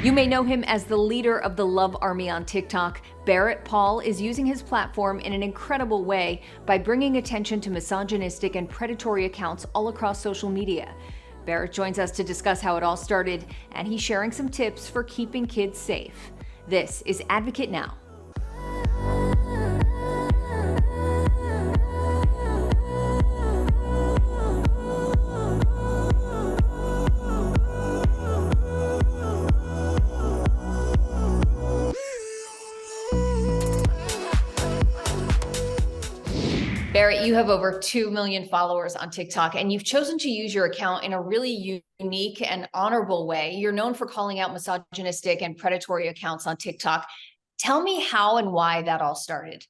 You may know him as the leader of the Love Army on TikTok. Barrett Pall is using his platform in an incredible way by bringing attention to misogynistic and predatory accounts all across social media. Barrett joins us to discuss how it all started, and he's sharing some tips for keeping kids safe. This is Advocate Now. Barrett, you have over 2 million followers on TikTok, and you've chosen to use your account in a really unique and honorable way. You're known for calling out misogynistic and predatory accounts on TikTok. Tell me how and why that all started.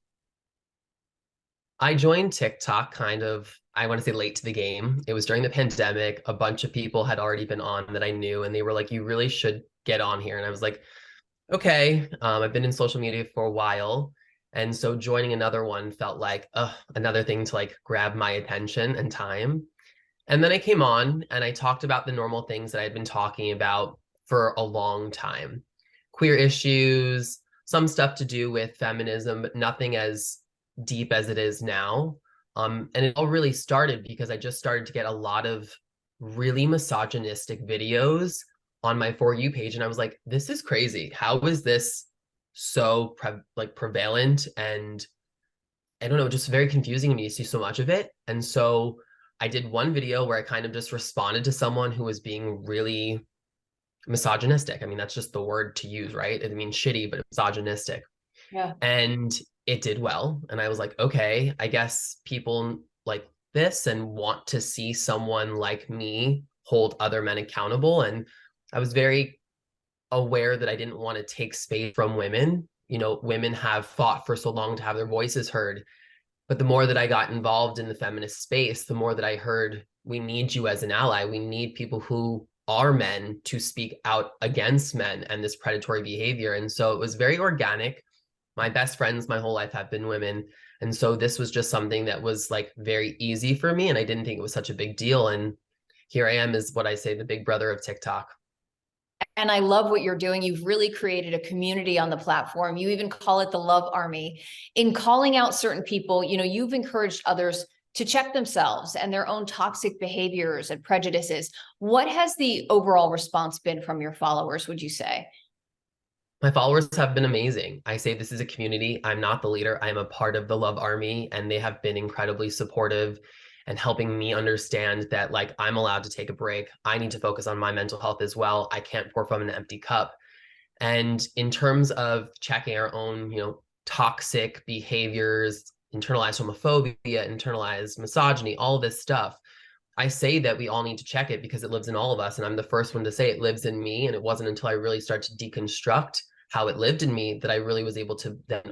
I joined TikTok I want to say late to the game. It was during the pandemic. A bunch of people had already been on that I knew, and they were like, you really should get on here. And I was like, okay. I've been in social media for a while. And so joining another one felt like another thing to like grab my attention and time. And then I came on and I talked about the normal things that I'd been talking about for a long time. Queer issues, some stuff to do with feminism, but nothing as deep as it is now. And it all really started because I just started to get a lot of really misogynistic videos on my For You page. And I was like, this is crazy. How is this so prevalent? And I don't know, just very confusing to me to see so much of it. And so I did one video where I kind of just responded to someone who was being really misogynistic. I mean, that's just the word to use, right? It means shitty, but misogynistic. Yeah. And it did well. And I was like, okay, I guess people like this and want to see someone like me hold other men accountable. And I was very aware that I didn't want to take space from women. You know, women have fought for so long to have their voices heard. But the more that I got involved in the feminist space, the more that I heard, we need you as an ally. We need people who are men to speak out against men and this predatory behavior. And so it was very organic. My best friends my whole life have been women. And so this was just something that was like very easy for me. And I didn't think it was such a big deal. And here I am as what I say, the big brother of TikTok. And I love what you're doing. You've really created a community on the platform. You even call it the Love Army. In calling out certain people, you've encouraged others to check themselves and their own toxic behaviors and prejudices. What has the overall response been from your followers, would you say? My followers have been amazing. I say this is a community. I'm not the leader. I'm a part of the Love Army, and they have been incredibly supportive and helping me understand that like I'm allowed to take a break. I need to focus on my mental health as well. I can't pour from an empty cup. And in terms of checking our own, toxic behaviors, internalized homophobia, internalized misogyny, all this stuff, I say that we all need to check it because it lives in all of us. And I'm the first one to say it lives in me. And it wasn't until I really started to deconstruct how it lived in me that I really was able to then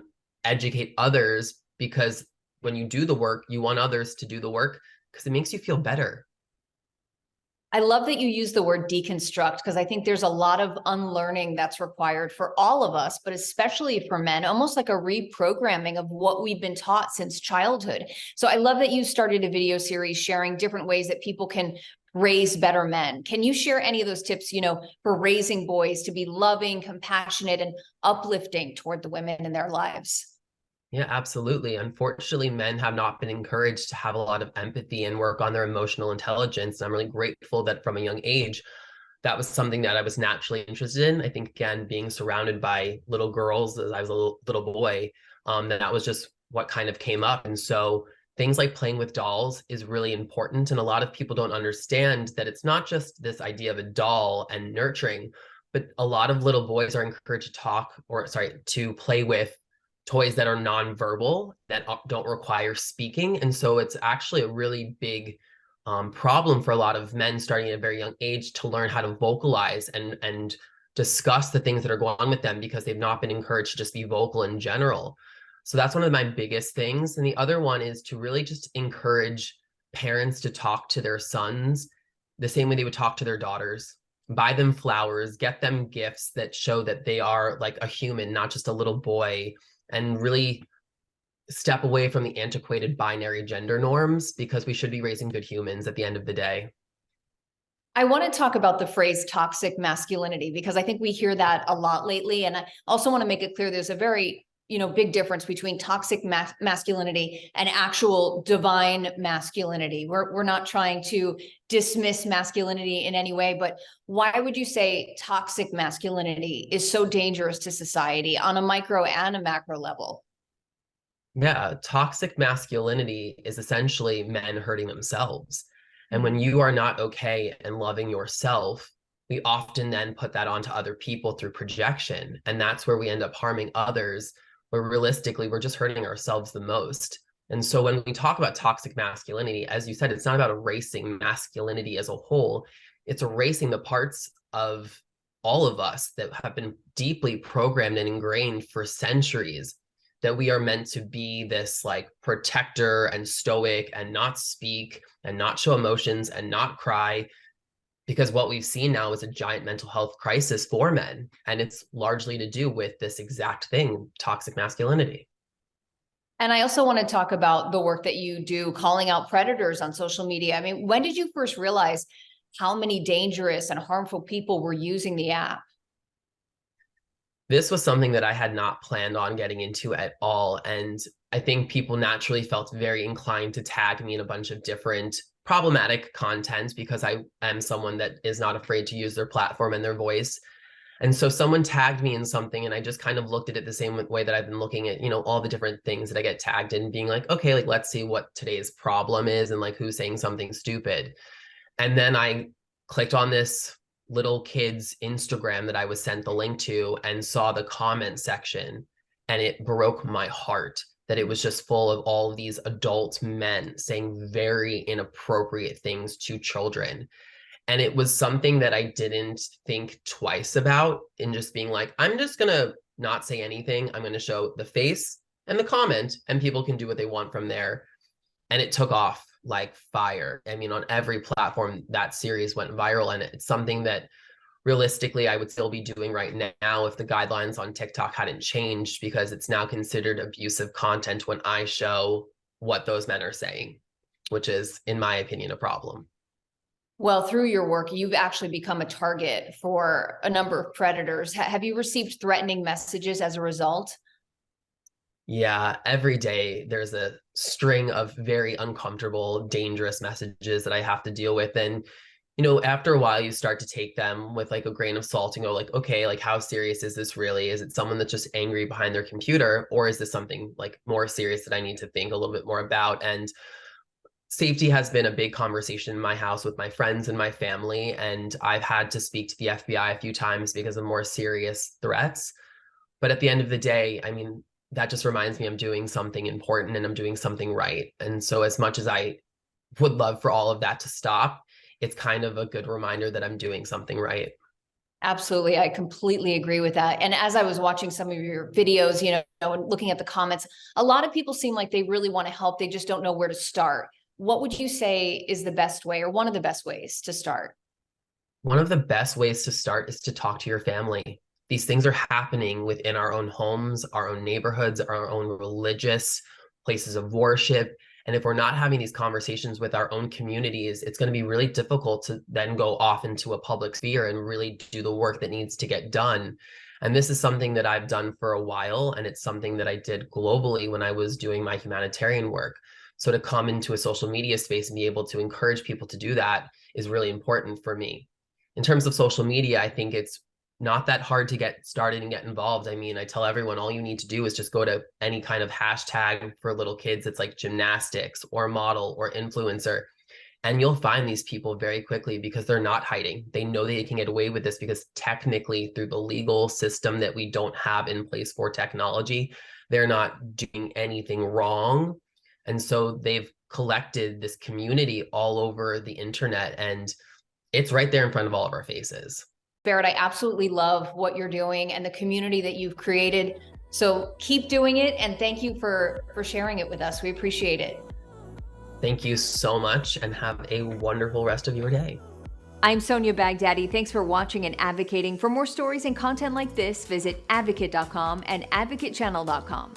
educate others, because when you do the work, you want others to do the work because it makes you feel better. I love that you use the word deconstruct, because I think there's a lot of unlearning that's required for all of us, but especially for men, almost like a reprogramming of what we've been taught since childhood. So I love that you started a video series sharing different ways that people can raise better men. Can you share any of those tips, for raising boys to be loving, compassionate, and uplifting toward the women in their lives? Yeah, absolutely. Unfortunately, men have not been encouraged to have a lot of empathy and work on their emotional intelligence. And I'm really grateful that from a young age, that was something that I was naturally interested in. I think, again, being surrounded by little girls as I was a little boy, that was just what kind of came up. And so things like playing with dolls is really important. And a lot of people don't understand that it's not just this idea of a doll and nurturing, but a lot of little boys are encouraged to play with toys that are nonverbal, that don't require speaking. And so it's actually a really big problem for a lot of men starting at a very young age to learn how to vocalize and discuss the things that are going on with them, because they've not been encouraged to just be vocal in general. So that's one of my biggest things. And the other one is to really just encourage parents to talk to their sons the same way they would talk to their daughters. Buy them flowers, get them gifts that show that they are like a human, not just a little boy, and really step away from the antiquated binary gender norms, because we should be raising good humans at the end of the day. I want to talk about the phrase toxic masculinity, because I think we hear that a lot lately. And I also want to make it clear there's a very, big difference between toxic masculinity and actual divine masculinity. We're not trying to dismiss masculinity in any way, but why would you say toxic masculinity is so dangerous to society on a micro and a macro level? Yeah, toxic masculinity is essentially men hurting themselves. And when you are not okay and loving yourself, we often then put that onto other people through projection. And that's where we end up harming others, where realistically, we're just hurting ourselves the most. And so when we talk about toxic masculinity, as you said, it's not about erasing masculinity as a whole, it's erasing the parts of all of us that have been deeply programmed and ingrained for centuries, that we are meant to be this like protector and stoic and not speak and not show emotions and not cry, because what we've seen now is a giant mental health crisis for men. And it's largely to do with this exact thing, toxic masculinity. And I also want to talk about the work that you do calling out predators on social media. I mean, when did you first realize how many dangerous and harmful people were using the app? This was something that I had not planned on getting into at all. And I think people naturally felt very inclined to tag me in a bunch of different problematic content, because I am someone that is not afraid to use their platform and their voice. And so someone tagged me in something, and I just kind of looked at it the same way that I've been looking at, all the different things that I get tagged in, being like, okay, like, let's see what today's problem is and like who's saying something stupid. And then I clicked on this little kid's Instagram that I was sent the link to and saw the comment section, and it broke my heart that it was just full of all of these adult men saying very inappropriate things to children. And it was something that I didn't think twice about, in just being like, I'm just going to not say anything. I'm going to show the face and the comment, and people can do what they want from there. And it took off like fire. I mean, on every platform, that series went viral, and it's something that realistically I would still be doing right now if the guidelines on TikTok hadn't changed, because it's now considered abusive content when I show what those men are saying, which is, in my opinion, a problem. Well, through your work, you've actually become a target for a number of predators. Have you received threatening messages as a result? Yeah, every day there's a string of very uncomfortable, dangerous messages that I have to deal with. And, after a while, you start to take them with like a grain of salt and go like, okay, like how serious is this really? Is it someone that's just angry behind their computer? Or is this something like more serious that I need to think a little bit more about? And safety has been a big conversation in my house with my friends and my family. And I've had to speak to the FBI a few times because of more serious threats. But at the end of the day, I mean, that just reminds me I'm doing something important and I'm doing something right. And so as much as I would love for all of that to stop, it's kind of a good reminder that I'm doing something right. Absolutely. I completely agree with that. And as I was watching some of your videos, and looking at the comments, a lot of people seem like they really want to help. They just don't know where to start. What would you say is the best way, or one of the best ways to start? One of the best ways to start is to talk to your family. These things are happening within our own homes, our own neighborhoods, our own religious places of worship. And if we're not having these conversations with our own communities, it's going to be really difficult to then go off into a public sphere and really do the work that needs to get done. And this is something that I've done for a while, and it's something that I did globally when I was doing my humanitarian work. So to come into a social media space and be able to encourage people to do that is really important for me. In terms of social media, I think it's not that hard to get started and get involved. I mean, I tell everyone all you need to do is just go to any kind of hashtag for little kids. It's like gymnastics or model or influencer. And you'll find these people very quickly, because they're not hiding. They know they can get away with this because technically, through the legal system that we don't have in place for technology, they're not doing anything wrong. And so they've collected this community all over the internet, and it's right there in front of all of our faces. Barrett, I absolutely love what you're doing and the community that you've created. So keep doing it. And thank you for sharing it with us. We appreciate it. Thank you so much, and have a wonderful rest of your day. I'm Sonia Baghdadi. Thanks for watching and advocating. For more stories and content like this, visit advocate.com and advocatechannel.com.